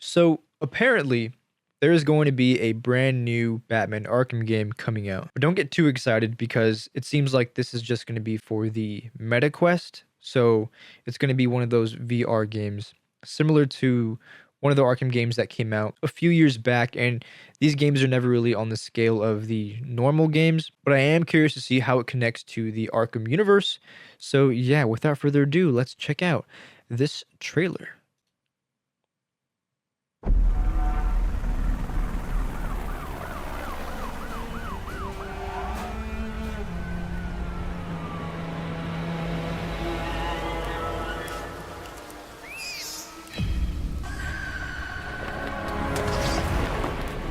So apparently, there is going to be a brand new Batman Arkham game coming out. But don't get too excited because it seems like this is just going to be for the Meta Quest. So it's going to be one of those VR games similar to one of the Arkham games that came out a few years back. And these games are never really on the scale of the normal games. But I am curious to see how it connects to the Arkham universe. So yeah, without further ado, let's check out this trailer.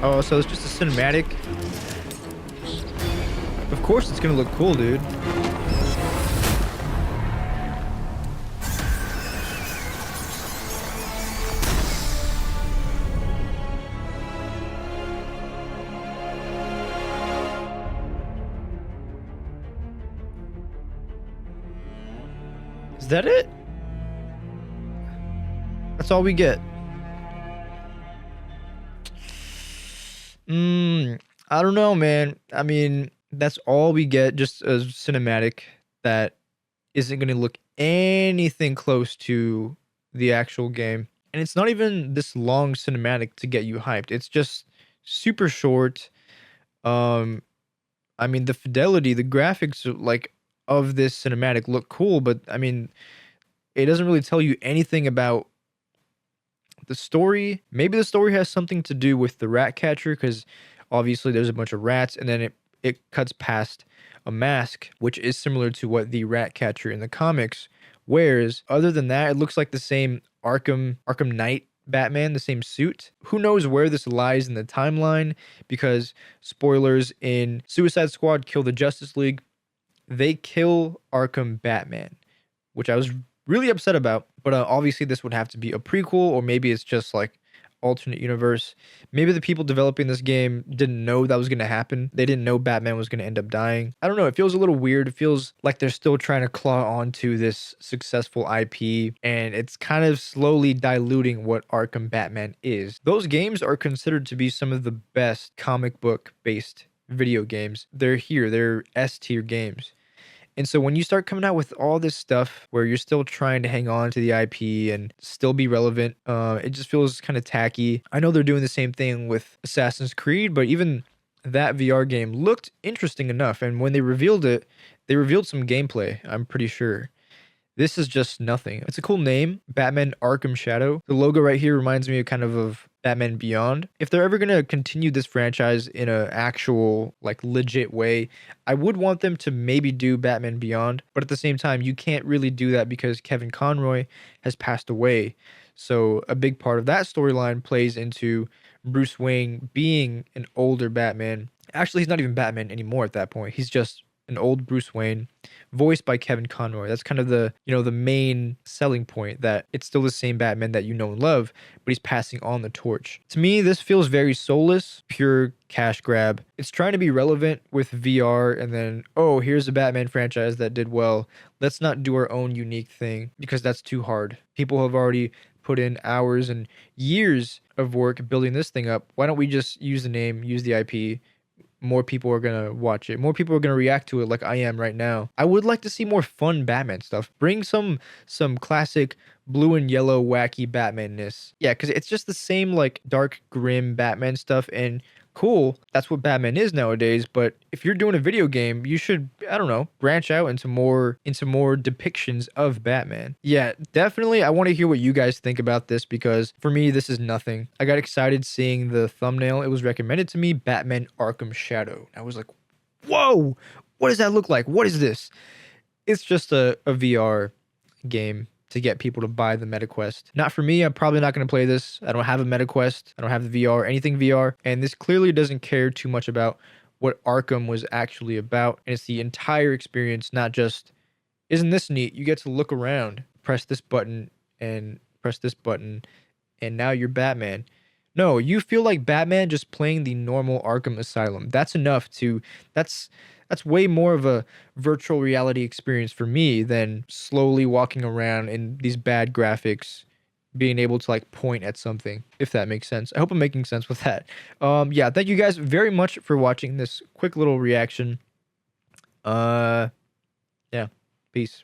Oh, so it's just a cinematic. Of course it's gonna look cool, dude. Is that it? That's all we get. I don't know, man. I mean, that's all we get, just a cinematic that isn't going to look anything close to the actual game. And it's not even this long cinematic to get you hyped. It's just super short. Um, I mean, the fidelity, the graphics like of this cinematic look cool, but I mean, it doesn't really tell you anything about the story. Maybe the story has something to do with the rat catcher because obviously there's a bunch of rats, and then it cuts past a mask, which is similar to what the rat catcher in the comics wears. Other than that, it looks like the same Arkham Knight Batman, the same suit. Who knows where this lies in the timeline, because spoilers, in Suicide Squad Kill the Justice League, they kill Arkham Batman, which I was really upset about. But obviously this would have to be a prequel, or maybe it's just like alternate universe. Maybe the people developing this game didn't know that was going to happen. They didn't know Batman was going to end up dying. I don't know. It feels a little weird. It feels like they're still trying to claw onto this successful IP, and it's kind of slowly diluting what Arkham Batman is. Those games are considered to be some of the best comic book based video games. They're S tier games. And so when you start coming out with all this stuff where you're still trying to hang on to the IP and still be relevant, it just feels kind of tacky. I know they're doing the same thing with Assassin's Creed, but even that VR game looked interesting enough. And when they revealed it, they revealed some gameplay, I'm pretty sure. This is just nothing. It's a cool name, Batman Arkham Shadow. The logo right here reminds me of Batman Beyond. If they're ever going to continue this franchise in an actual, like, legit way, I would want them to maybe do Batman Beyond. But at the same time, you can't really do that because Kevin Conroy has passed away. So a big part of that storyline plays into Bruce Wayne being an older Batman. Actually, he's not even Batman anymore at that point. He's just an old Bruce Wayne, voiced by Kevin Conroy. That's kind of the main selling point, that it's still the same Batman that you know and love, but he's passing on the torch. To me, this feels very soulless, pure cash grab. It's trying to be relevant with VR, and then, oh, here's a Batman franchise that did well. Let's not do our own unique thing, because that's too hard. People have already put in hours and years of work building this thing up. Why don't we just use the name, use the IP? More people are gonna watch it. More people are gonna react to it like I am right now. I would like to see more fun Batman stuff. Bring some classic blue and yellow wacky Batman-ness. Yeah, because it's just the same like dark, grim Batman stuff, and cool. That's what Batman is nowadays. But if you're doing a video game, you should, I don't know, branch out into more depictions of Batman. Yeah, definitely. I want to hear what you guys think about this, because for me, this is nothing. I got excited seeing the thumbnail. It was recommended to me, Batman Arkham Shadow. I was like, whoa, what does that look like? What is this? It's just a VR game to get people to buy the MetaQuest. Not for me. I'm probably not going to play this. I don't have a MetaQuest. I don't have the VR, anything VR. And this clearly doesn't care too much about what Arkham was actually about. And it's the entire experience, not just, isn't this neat? You get to look around, press this button, and press this button, and now you're Batman. No, you feel like Batman just playing the normal Arkham Asylum. That's enough to, that's way more of a virtual reality experience for me than slowly walking around in these bad graphics, being able to like point at something, if that makes sense. I hope I'm making sense with that. Yeah, thank you guys very much for watching this quick little reaction. Yeah, peace.